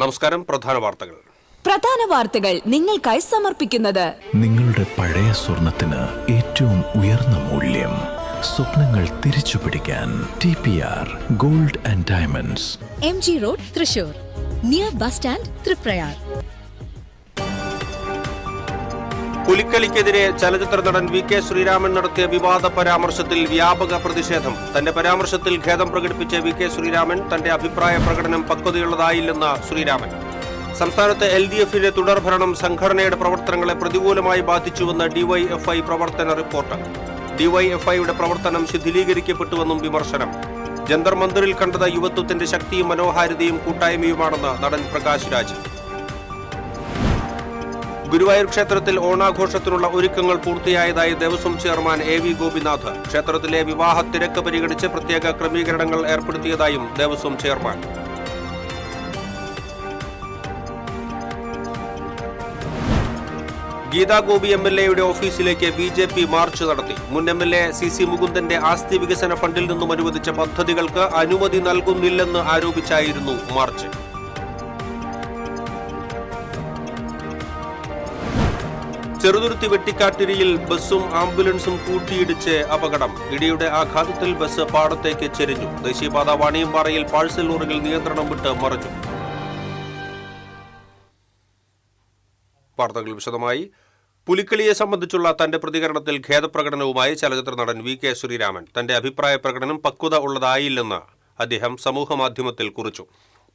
നമസ്കാരം. പ്രധാന വാർത്തകൾ നിങ്ങൾക്കായി സമർപ്പിക്കുന്നത് നിങ്ങളുടെ പഴയ സ്വർണത്തിന് ഏറ്റവും ഉയർന്ന മൂല്യം. സ്വപ്നങ്ങൾ തിരിച്ചുപിടിക്കാൻ TPR gold and diamonds, MG road, Thrissur, near bus stand, Triprayar. പുലിക്കളിക്കെതിരെ ചലച്ചിത്ര നടൻ VK ശ്രീരാമൻ നടത്തിയ വിവാദ പരാമർശത്തിൽ വ്യാപക പ്രതിഷേധം. തന്റെ പരാമർശത്തിൽ ഖേദം പ്രകടിപ്പിച്ച VK ശ്രീരാമൻ തന്റെ അഭിപ്രായ പ്രകടനം പക്വതയുള്ളതായില്ലെന്ന് ശ്രീരാമൻ. സംസ്ഥാനത്തെ LDFിന്റെ തുടർഭരണം സംഘടനയുടെ പ്രവർത്തനങ്ങളെ പ്രതികൂലമായി ബാധിച്ചുവെന്ന് DYFI പ്രവർത്തന റിപ്പോർട്ട്. DYFIയുടെ പ്രവർത്തനം ശിഥിലീകരിക്കപ്പെട്ടുവെന്നും വിമർശനം. ജന്തർ മന്ദിറിൽ കണ്ടത് യുവത്വത്തിന്റെ ശക്തിയും മനോഹാരിതയും കൂട്ടായ്മയുമാണെന്ന് നടൻ പ്രകാശ് രാജ്. ഗുരുവായൂർ ക്ഷേത്രത്തിൽ ഓണാഘോഷത്തിനുള്ള ഒരുക്കങ്ങൾ പൂർത്തിയായതായി ദേവസ്വം ചെയർമാൻ AV ഗോപിനാഥ്. ക്ഷേത്രത്തിലെ വിവാഹ തിരക്ക് പരിഗണിച്ച് പ്രത്യേക ക്രമീകരണങ്ങൾ ഏർപ്പെടുത്തിയതായും ദേവസ്വം ചെയർമാൻ. ഗീതാ ഗോപി MLAയുടെ ഓഫീസിലേക്ക് BJP മാർച്ച് നടത്തി. മുൻ MLA CC മുകുന്ദന്റെ ആസ്തി വികസന ഫണ്ടിൽ നിന്നും അനുവദിച്ച പദ്ധതികൾക്ക് അനുമതി നൽകുന്നില്ലെന്ന് ആരോപിച്ചായിരുന്നു മാർച്ച്. ചെറുതുരുത്തി വെട്ടിക്കാട്ടിരിയിൽ ബസ്സും ആംബുലൻസും കൂട്ടിയിടിച്ച് അപകടം. ഇടിയുടെ ആഘാതത്തിൽ ബസ് പാടത്തേക്ക് ചെരിഞ്ഞു. ദേശീയപാത വാണിയമ്പാറയിൽ പാഴ്സൽ ലോറികൾ നിയന്ത്രണം വിട്ട് മറിഞ്ഞു. വാർത്തകൾ വിശദമായി. പുലിക്കളിയെ സംബന്ധിച്ചുള്ള തന്റെ പ്രതികരണത്തിൽ ഖേദപ്രകടനവുമായി ചലച്ചിത്ര നടൻ VK ശ്രീരാമൻ. തന്റെ അഭിപ്രായ പ്രകടനം പക്വത ഉള്ളതായില്ലെന്ന് അദ്ദേഹം സമൂഹമാധ്യമത്തിൽ കുറിച്ചു.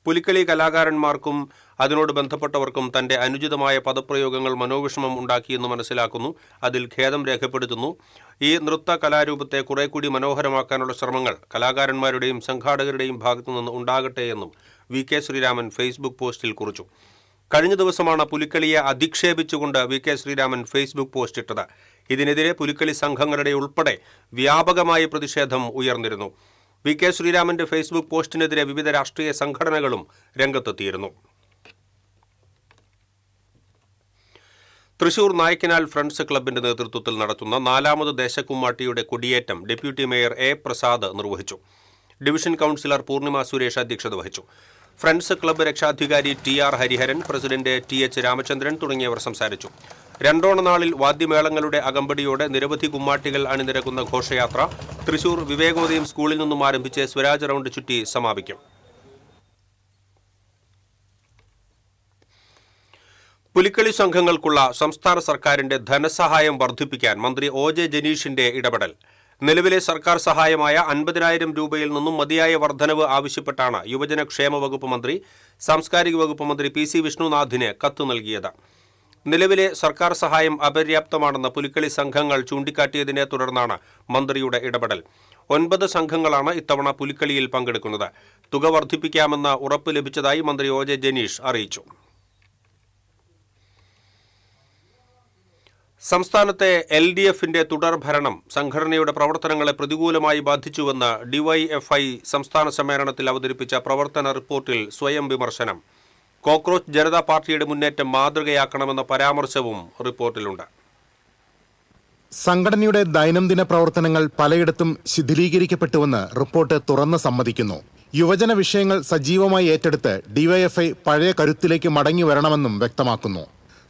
പുലിക്കളി കലാകാരന്മാർക്കും അതിനോട് ബന്ധപ്പെട്ടവർക്കും തന്റെ അനുചിതമായ പദപ്രയോഗങ്ങൾ മനോവിഷമം ഉണ്ടാക്കിയെന്ന് മനസ്സിലാക്കുന്നു. അതിൽ ഖേദം രേഖപ്പെടുത്തുന്നു. ഈ നൃത്ത കലാരൂപത്തെ കുറെ കൂടി മനോഹരമാക്കാനുള്ള ശ്രമങ്ങൾ കലാകാരന്മാരുടെയും സംഘാടകരുടെയും ഭാഗത്തുനിന്ന് ഉണ്ടാകട്ടെയെന്നും VK ശ്രീരാമൻ ഫേസ്ബുക്ക് പോസ്റ്റിൽ കുറിച്ചു. കഴിഞ്ഞ ദിവസമാണ് പുലിക്കളിയെ അധിക്ഷേപിച്ചുകൊണ്ട് VK ശ്രീരാമൻ ഫേസ്ബുക്ക് പോസ്റ്റ് ഇട്ടത്. ഇതിനെതിരെ പുലിക്കളി സംഘങ്ങളുടെ ഉൾപ്പെടെ വ്യാപകമായ പ്രതിഷേധം ഉയർന്നിരുന്നു. VK ശ്രീരാമന്റെ ഫേസ്ബുക്ക് പോസ്റ്റിനെതിരെ വിവിധ രാഷ്ട്രീയ സംഘടനകളും രംഗത്തെത്തിയിരുന്നു. തൃശൂർ നായ്ക്കനാൽ ഫ്രണ്ട്സ് ക്ലബിന്റെ നേതൃത്വത്തിൽ നടത്തുന്ന 4ാമത് ദേശക്കുമ്മാട്ടിയുടെ കൊടിയേറ്റം ഡെപ്യൂട്ടി മേയർ A പ്രസാദ് നിർവഹിച്ചു. ഡിവിഷൻ കൗൺസിലർ പൂർണിമ സുരേഷ് അധ്യക്ഷത വഹിച്ചു. ഫ്രണ്ട്സ് ക്ലബ്ബ് രക്ഷാധികാരി TR Hariharan, president TH Ramachandran തുടങ്ങിയവർ സംസാരിച്ചു. രണ്ടോണ നാളിൽ വാദ്യമേളങ്ങളുടെ അകമ്പടിയോടെ നിരവധി കുമ്മാട്ടികൾ അണിനിരക്കുന്ന ഘോഷയാത്ര തൃശൂർ വിവേകോദയം സ്കൂളിൽ നിന്നും ആരംഭിച്ച് സ്വരാജ് റൗണ്ട് ചുറ്റി സമാപിക്കും. പുലിക്കളി സംഘങ്ങൾക്കുള്ള സംസ്ഥാന സർക്കാരിന്റെ ധനസഹായം വർദ്ധിപ്പിക്കാൻ മന്ത്രി OJ ജനീഷിന്റെ ഇടപെടൽ. നിലവിലെ സർക്കാർ സഹായമായ 50,000 രൂപയിൽ നിന്നും മതിയായ വർധനവ് ആവശ്യപ്പെട്ടാണ് യുവജനക്ഷേമ വകുപ്പ് മന്ത്രി സാംസ്കാരിക വകുപ്പ് മന്ത്രി PC വിഷ്ണുനാഥിന് കത്ത് നൽകിയത്. നിലവിലെ സർക്കാർ സഹായം അപര്യാപ്തമാണെന്ന് പുലിക്കളി സംഘങ്ങൾ ചൂണ്ടിക്കാട്ടിയതിനെ തുടർന്നാണ് മന്ത്രിയുടെ ഇടപെടൽ. 9 സംഘങ്ങളാണ് ഇത്തവണ പുലിക്കളിയിൽ പങ്കെടുക്കുന്നത്. തുക വർദ്ധിപ്പിക്കാമെന്ന് ഉറപ്പ് ലഭിച്ചതായി മന്ത്രി OJ ജനീഷ് അറിയിച്ചു. സംസ്ഥാനത്തെ LDFിന്റെ തുടർഭരണം സംഘടനയുടെ പ്രവർത്തനങ്ങളെ പ്രതികൂലമായി ബാധിച്ചുവെന്ന് DYFI സംസ്ഥാന സമ്മേളനത്തിൽ അവതരിപ്പിച്ച പ്രവർത്തന റിപ്പോർട്ടിൽ സ്വയം വിമർശനം. കോക്രോച്ച് ജനതാ പാർട്ടിയുടെ മുന്നേറ്റം മാതൃകയാക്കണമെന്ന പരാമർശവും റിപ്പോർട്ടിലുണ്ട്. സംഘടനയുടെ ദൈനംദിന പ്രവർത്തനങ്ങൾ പലയിടത്തും ശിഥിലീകരിക്കപ്പെട്ടുവെന്ന് റിപ്പോർട്ട് തുറന്ന് സമ്മതിക്കുന്നു. യുവജന വിഷയങ്ങൾ സജീവമായി ഏറ്റെടുത്ത് DYFI പഴയ കരുത്തിലേക്ക് മടങ്ങി വരണമെന്നും വ്യക്തമാക്കുന്നു.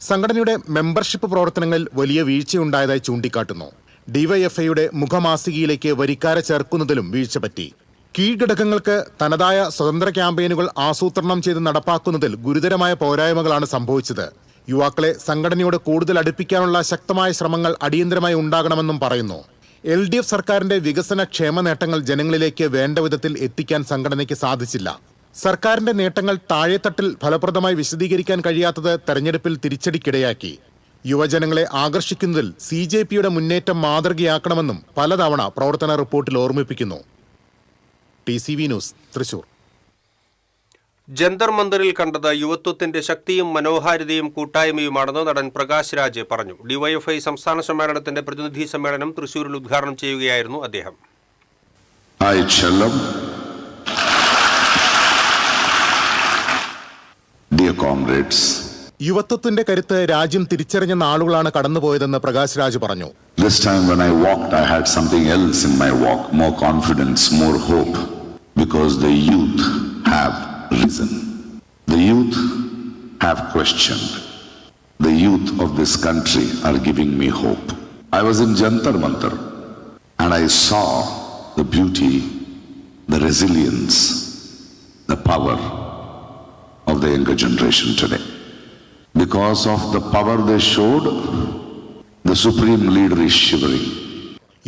സംഘടനയുടെ മെമ്പർഷിപ്പ് പ്രവർത്തനങ്ങളിൽ വലിയ വീഴ്ചയുണ്ടായതായി ചൂണ്ടിക്കാട്ടുന്നു. DYFIയുടെ മുഖമാസികയിലേക്ക് വരിക്കാരെ ചേർക്കുന്നതിലും വീഴ്ച പറ്റി. കീഴ്ഘടകങ്ങൾക്ക് തനതായ സ്വതന്ത്ര ക്യാമ്പയിനുകൾ ആസൂത്രണം ചെയ്ത് നടപ്പാക്കുന്നതിൽ ഗുരുതരമായ പോരായ്മകളാണ് സംഭവിച്ചത്. യുവാക്കളെ സംഘടനയോട് കൂടുതൽ അടുപ്പിക്കാനുള്ള ശക്തമായ ശ്രമങ്ങൾ അടിയന്തരമായി ഉണ്ടാകണമെന്നും പറയുന്നു. LDF സർക്കാരിന്റെ വികസന ക്ഷേമ നേട്ടങ്ങൾ ജനങ്ങളിലേക്ക് വേണ്ട വിധത്തിൽ എത്തിക്കാൻ സംഘടനയ്ക്ക് സാധിച്ചില്ല. സർക്കാരിന്റെ നേട്ടങ്ങൾ താഴെത്തട്ടിൽ ഫലപ്രദമായി വിശദീകരിക്കാൻ കഴിയാത്തത് തെരഞ്ഞെടുപ്പിൽ തിരിച്ചടിക്കിടയാക്കി. യുവജനങ്ങളെ ആകർഷിക്കുന്നതിൽ CJPയുടെ മുന്നേറ്റം മാതൃകയാക്കണമെന്നും പലതവണ പ്രവർത്തന റിപ്പോർട്ടിൽ ഓർമ്മിപ്പിക്കുന്നു. TCV news, Thrissur. ജന്തർ മന്ദിറിൽ കണ്ടത് യുവത്വത്തിന്റെ ശക്തിയും മനോഹാരിതയും കൂട്ടായ്മയുമാണെന്ന് നടൻ പ്രകാശ് രാജ് പറഞ്ഞു. DYFI സംസ്ഥാന സമ്മേളനത്തിന്റെ പ്രതിനിധി സമ്മേളനം തൃശൂരിൽ ഉദ്ഘാടനം ചെയ്യുകയായിരുന്നു അദ്ദേഹം. യുവത്വത്തിന്റെ കരുത്ത് രാജ്യം തിരിച്ചറിഞ്ഞ നാളുകളാണ് കടന്നുപോയതെന്ന് പ്രകാശ് രാജ് പറഞ്ഞു. This time when I walked, I had something else in my walk, more confidence, more hope, because the youth have risen. The youth have questioned. The youth of this country are giving me hope. I was in Jantar Mantar and I saw the beauty, the resilience, the power of the younger generation today. Because of the power they showed, the supreme leader is shivering.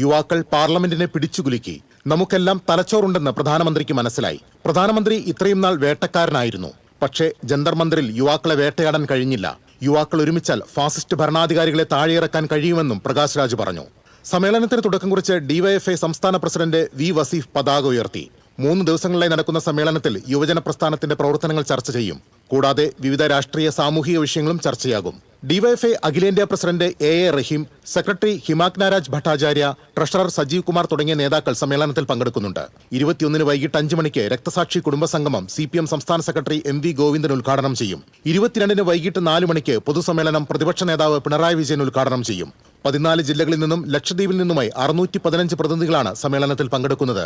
യുവാക്കൾ പാർലമെന്റിനെ പിടിച്ചുകുലുക്കി. നമുക്കെല്ലാം തലച്ചോറുണ്ടെന്ന് പ്രധാനമന്ത്രിക്ക് മനസ്സിലായി. പ്രധാനമന്ത്രി ഇത്രയും നാൾ വേട്ടക്കാരനായിരുന്നു. പക്ഷേ ജന്തർ മന്ദിറിൽ യുവാക്കളെ വേട്ടയാടാൻ കഴിഞ്ഞില്ല. യുവാക്കൾ ഒരുമിച്ചാൽ ഫാസിസ്റ്റ് ഭരണാധികാരികളെ താഴെയിറക്കാൻ കഴിയുമെന്നും പ്രകാശ് രാജ് പറഞ്ഞു. സമ്മേളനത്തിന് തുടക്കം കുറിച്ച് ഡിവൈഎഫ്ഐ സംസ്ഥാന പ്രസിഡന്റ് വി വസീഫ് പതാക ഉയർത്തി. 3 ദിവസങ്ങളിലായി നടക്കുന്ന സമ്മേളനത്തിൽ യുവജന പ്രസ്ഥാനത്തിന്റെ പ്രവർത്തനങ്ങൾ ചർച്ച ചെയ്യും. കൂടാതെ വിവിധ രാഷ്ട്രീയ സാമൂഹിക വിഷയങ്ങളും ചർച്ചയാകും. ഡിവൈഎഫ്ഐ അഖിലേന്ത്യാ president A Rahim, secretary Himaghnaraj Bhattacharya, treasurer Sajeev Kumar തുടങ്ങിയ നേതാക്കൾ സമ്മേളനത്തിൽ പങ്കെടുക്കുന്നുണ്ട്. 21 വൈകിട്ട് 5 മണിക്ക് രക്തസാക്ഷി കുടുംബസംഗമം CPM സംസ്ഥാന സെക്രട്ടറി MV ഗോവിന്ദൻ ഉദ്ഘാടനം ചെയ്യും. 22 വൈകിട്ട് 4 മണിക്ക് പൊതുസമ്മേളനം പ്രതിപക്ഷ നേതാവ് പിണറായി വിജയൻ ഉദ്ഘാടനം ചെയ്യും. 14 ജില്ലകളിൽ നിന്നും ലക്ഷദ്വീപിൽ നിന്നുമായി 615 പ്രതിനിധികളാണ് സമ്മേളനത്തിൽ പങ്കെടുക്കുന്നത്.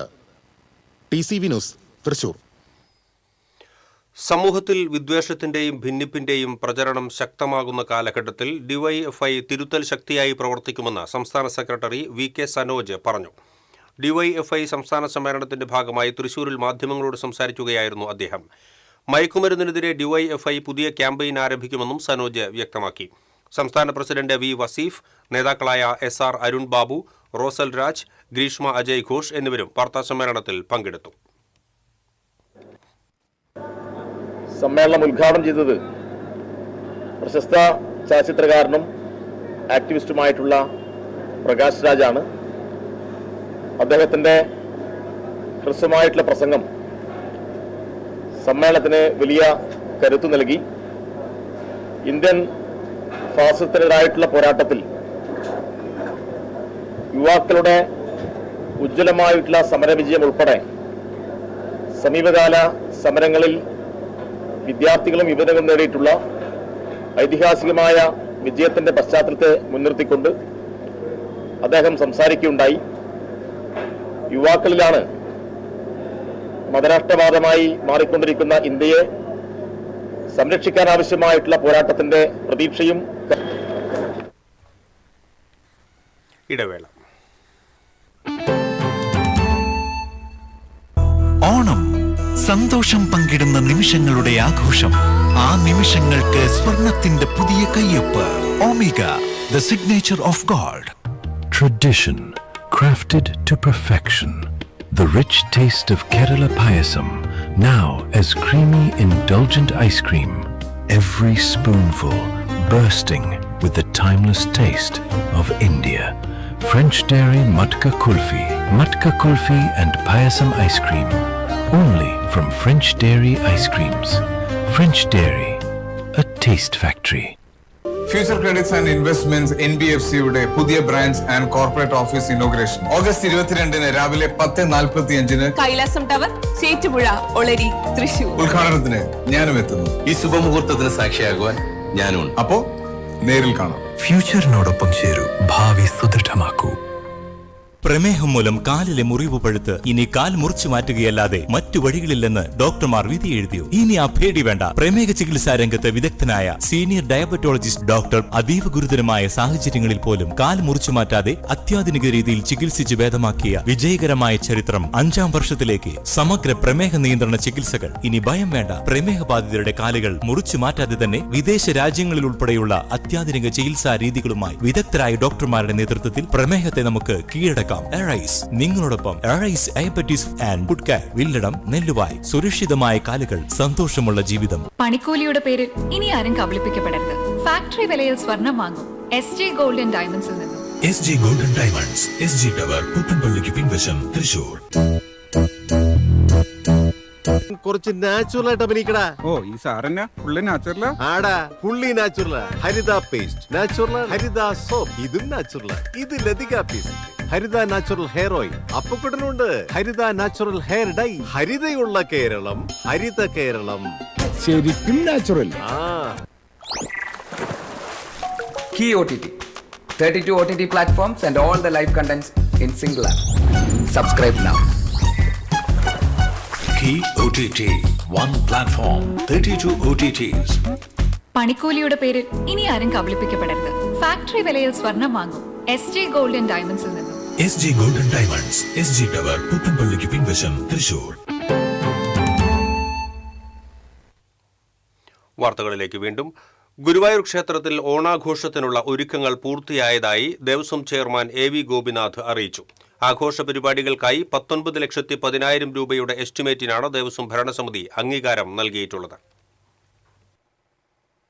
TCV news, Thrissur. സമൂഹത്തിൽ വിദ്വേഷത്തിന്റെയും ഭിന്നിപ്പിന്റെയും പ്രചരണം ശക്തമാകുന്ന കാലഘട്ടത്തിൽ ഡിവൈഎഫ്ഐ തിരുത്തൽ ശക്തിയായി പ്രവർത്തിക്കുമെന്ന് സംസ്ഥാന സെക്രട്ടറി VK സനോജ് പറഞ്ഞു. ഡിവൈഎഫ്ഐ സംസ്ഥാന സമ്മേളനത്തിന്റെ ഭാഗമായി തൃശൂരിൽ മാധ്യമങ്ങളോട് സംസാരിക്കുകയായിരുന്നു അദ്ദേഹം. മയക്കുമരുന്നിനെതിരെ ഡിവൈഎഫ്ഐ പുതിയ ക്യാമ്പയിൻ ആരംഭിക്കുമെന്നും സനോജ് വ്യക്തമാക്കി. സംസ്ഥാന പ്രസിഡന്റ് വി വസീഫ്, നേതാക്കളായ SR അരുൺ ബാബു, റോസൽ രാജ്, ഗ്രീഷ്മ അജയ് ഘോഷ് എന്നിവരും വാർത്താസമ്മേളനത്തിൽ പങ്കെടുത്തു. സമ്മേളനം ഉദ്ഘാടനം ചെയ്തത് പ്രശസ്ത ചലച്ചിത്രകാരനും ആക്ടിവിസ്റ്റുമായിട്ടുള്ള പ്രകാശ് രാജാണ്. അദ്ദേഹത്തിൻ്റെ ഹ്രസ്വമായിട്ടുള്ള പ്രസംഗം സമ്മേളനത്തിന് വലിയ കരുത്തു നൽകി. ഇന്ത്യൻ ഫാസിസത്തിനെതിരായിട്ടുള്ള പോരാട്ടത്തിൽ യുവാക്കളുടെ ഉജ്ജ്വലമായിട്ടുള്ള സമരവിജയം ഉൾപ്പെടെ സമീപകാല സമരങ്ങളിൽ വിദ്യാർത്ഥികളും യുവജനങ്ങളും നേടിയിട്ടുള്ള ഐതിഹാസികമായ വിജയത്തിന്റെ പശ്ചാത്തലത്തെ മുൻനിർത്തിക്കൊണ്ട് അദ്ദേഹം സംസാരിക്കുകയുണ്ടായി. യുവാക്കളിലാണ് മതരാഷ്ട്രവാദമായി മാറിക്കൊണ്ടിരിക്കുന്ന ഇന്ത്യയെ സംരക്ഷിക്കാനാവശ്യമായിട്ടുള്ള പോരാട്ടത്തിന്റെ പ്രതീക്ഷയും. ഇടവേള. ഓണം സന്തോഷം പങ്കിടുന്ന നിമിഷങ്ങളുടെ ആഘോഷം. ആ നിമിഷങ്ങൾക്ക് സ്വർണത്തിന്റെ പുതിയ കയ്യൊപ്പ്. Omega, the signature of gold. Tradition crafted to perfection. The rich taste of Kerala Payasam, now as creamy, indulgent ice cream. Every spoonful bursting with the timeless taste of India. French Dairy Matka Kulfi and Payasam ice cream. Only from French Dairy Ice Creams. French Dairy, a taste factory. Future credits and investments NBFCയുടെ പുതിയ branch and corporate office inauguration August 22 രാവിലെ 10:45 Kailasam tower, Chettupuzha, Olari, Thrissur. ഉദ്ഘാടനത്തിന് ഞാനും എത്തുന്നു. ഈ ശുഭമുഹൂർത്തത്തിന് സാക്ഷിയാകുവാൻ ഞാനും. അപ്പോ നേരിൽ കാണാം. ഫ്യൂച്ചറിനോടൊപ്പം ചേരൂ, ഭാവി സുദൃഢമാക്കൂ. പ്രമേഹം മൂലം കാലിലെ മുറിവ് പഴുത്ത് ഇനി കാൽ മുറിച്ചു മാറ്റുകയല്ലാതെ മറ്റു വഴികളില്ലെന്ന് ഡോക്ടർമാർ വിധി എഴുതിയോ? ഇനി ആ പേടി വേണ്ട. പ്രമേഹ ചികിത്സാ രംഗത്ത് വിദഗ്ധനായ സീനിയർ ഡയബറ്റോളജിസ്റ്റ് ഡോക്ടർ അതീവ ഗുരുതരമായ സാഹചര്യങ്ങളിൽ പോലും കാൽ മുറിച്ചു മാറ്റാതെ അത്യാധുനിക രീതിയിൽ ചികിത്സിച്ച് ഭേദമാക്കിയ വിജയകരമായ ചരിത്രം 5ാം വർഷത്തിലേക്ക്. സമഗ്ര പ്രമേഹ നിയന്ത്രണ ചികിത്സകൾ. ഇനി ഭയം വേണ്ട. പ്രമേഹ ബാധിതരുടെ കാലുകൾ മുറിച്ചു മാറ്റാതെ തന്നെ വിദേശ രാജ്യങ്ങളിൽ ഉൾപ്പെടെയുള്ള അത്യാധുനിക ചികിത്സാ രീതികളുമായി വിദഗ്ധരായ ഡോക്ടർമാരുടെ നേതൃത്വത്തിൽ പ്രമേഹത്തെ നമുക്ക് കീഴടക്കാം. എറൈസ് നിങ്ങളോടൊപ്പം. Arise diabetes and food care, Villadam, Nelluvai. സുരക്ഷിതമായ കാലുകൾ, സന്തോഷമുള്ള ജീവിതം. പണിക്കൂലിയുടെ പേരിൽ ഇനി ആരും കബളിപ്പിക്കപ്പെടരുത്. ഫാക്ടറി വിലയിൽ സ്വർണം വാങ്ങും SJ ഗോൾഡ് ആൻഡ് ഡയമണ്ട്സിൽ നിന്നും. SJ Gold and Diamonds, SG tower, പുത്തൻപള്ളിക്ക് പിൻവശം, തൃശൂർ. കുറച്ച് നാച്ചുറൽ ആയിട്ട് അഭിനയിക്കടാ. ഓ, ഈ സാറന്നെ ഫുള്ള് നാച്ചുറലാ? ആടാ, ഫുള്ളി നാച്ചുറലാ. ഹരിത പേസ്റ്റ് നാച്ചുറൽ, ഹരിത സോപ്പ് ഇതും നാച്ചുറൽ. ഇത് ലതിക പേസ്റ്റ്, ഹരിത നാച്ചുറൽ ഹെയർ ഓയിൽ. അപ്പക്കുട്ടനുണ്ട് ഹരിത natural hair dye. ഹരിതയുള്ള Keralam, Haritha Keralam, ശരിക്കും natural. Key OTT, 32 OTT platforms and all the live contents in single app. Subscribe now. Key OTT. One platform, 32 OTTs. പണിക്കൂലിയുടെ പേരിൽ ഇനി ആരും കബളിപ്പിക്കപ്പെടരുത്. Factory വിലയിൽ സ്വർണം വാങ്ങും SJ Gold and Diamondsൽ നിന്നും. SG Golden Diamonds, SG Tower, പുത്തൻപള്ളിക്ക് പിൻവശം, തൃശൂർ. വാർത്തകളിലേക്ക് വീണ്ടും. ഗുരുവായൂർ ക്ഷേത്രത്തിൽ ഓണാഘോഷത്തിനുള്ള ഒരുക്കങ്ങൾ പൂർത്തിയായതായി ദേവസ്വം ചെയർമാൻ AV ഗോപിനാഥ് അറിയിച്ചു. ആഘോഷ പരിപാടികൾക്കായി 19,10,000 രൂപയുടെ എസ്റ്റിമേറ്റിനാണ് ദേവസ്വം ഭരണസമിതി അംഗീകാരം നൽകിയിട്ടുള്ളത്.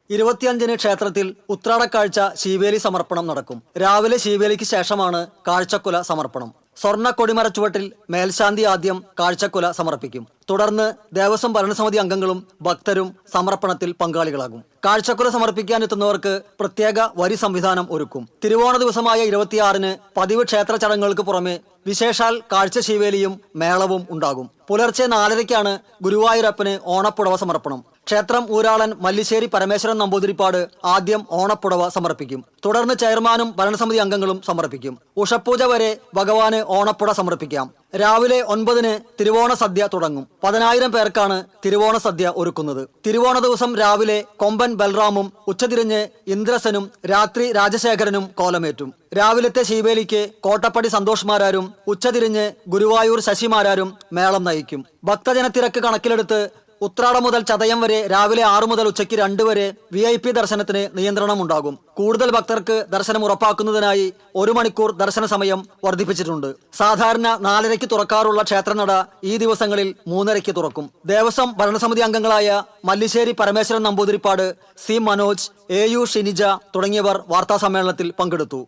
25-ന് ക്ഷേത്രത്തിൽ ഉത്രാടക്കാഴ്ച ശീവേലി സമർപ്പണം നടക്കും. രാവിലെ ശീവേലിക്ക് ശേഷമാണ് കാഴ്ചക്കുല സമർപ്പണം. സ്വർണ്ണ കൊടിമരച്ചുവട്ടിൽ മേൽശാന്തി ആദ്യം കാഴ്ചക്കുല സമർപ്പിക്കും. തുടർന്ന് ദേവസ്വം ഭരണസമിതി അംഗങ്ങളും ഭക്തരും സമർപ്പണത്തിൽ പങ്കാളികളാകും. കാഴ്ചക്കുല സമർപ്പിക്കാനെത്തുന്നവർക്ക് പ്രത്യേക വരി സംവിധാനം ഒരുക്കും. തിരുവോണ ദിവസമായ 26-ന് പതിവ് ക്ഷേത്ര ചടങ്ങുകൾക്ക് പുറമെ വിശേഷാൽ കാഴ്ച ശീവേലിയും മേളവും ഉണ്ടാകും. പുലർച്ചെ 4:30-ക്കാണ് ഗുരുവായൂരപ്പന് ഓണപ്പുടവ സമർപ്പണം. ക്ഷേത്രം ഊരാളൻ മല്ലിശ്ശേരി പരമേശ്വരൻ നമ്പൂതിരിപ്പാട് ആദ്യം ഓണപ്പുടവ സമർപ്പിക്കും. തുടർന്ന് ചെയർമാനും ഭരണസമിതി അംഗങ്ങളും സമർപ്പിക്കും. ഉഷപ്പൂജ വരെ ഭഗവാന് ഓണപ്പുട സമർപ്പിക്കാം. രാവിലെ 9-ന് തിരുവോണ സദ്യ തുടങ്ങും. 10,000 പേർക്കാണ് തിരുവോണ സദ്യ ഒരുക്കുന്നത്. തിരുവോണ ദിവസം രാവിലെ കൊമ്പൻ ബൽറാമും ഉച്ചതിരിഞ്ഞ് ഇന്ദ്രസനും രാത്രി രാജശേഖരനും കോലമേറ്റും. രാവിലത്തെ ശീവേലിക്ക് കോട്ടപ്പടി സന്തോഷ്മാരാരും ഉച്ചതിരിഞ്ഞ് ഗുരുവായൂർ ശശിമാരാരും മേളം നയിക്കും. ഭക്തജനത്തിരക്ക് കണക്കിലെടുത്ത് ഉത്രാടം മുതൽ ചതയം വരെ രാവിലെ 6 മുതൽ ഉച്ചയ്ക്ക് 2 വരെ VIP ദർശനത്തിന് നിയന്ത്രണമുണ്ടാകും. കൂടുതൽ ഭക്തർക്ക് ദർശനം ഉറപ്പാക്കുന്നതിനായി 1 മണിക്കൂർ ദർശന സമയം വർദ്ധിപ്പിച്ചിട്ടുണ്ട്. സാധാരണ 4:30-ക്ക് തുറക്കാറുള്ള ക്ഷേത്രനട ഈ ദിവസങ്ങളിൽ 3:30-ക്ക് തുറക്കും. ദേവസ്വം ഭരണസമിതി അംഗങ്ങളായ മല്ലിശ്ശേരി പരമേശ്വരൻ നമ്പൂതിരിപ്പാട്, C മനോജ്, AU ഷിനിജ തുടങ്ങിയവർ വാർത്താസമ്മേളനത്തിൽ പങ്കെടുത്തു.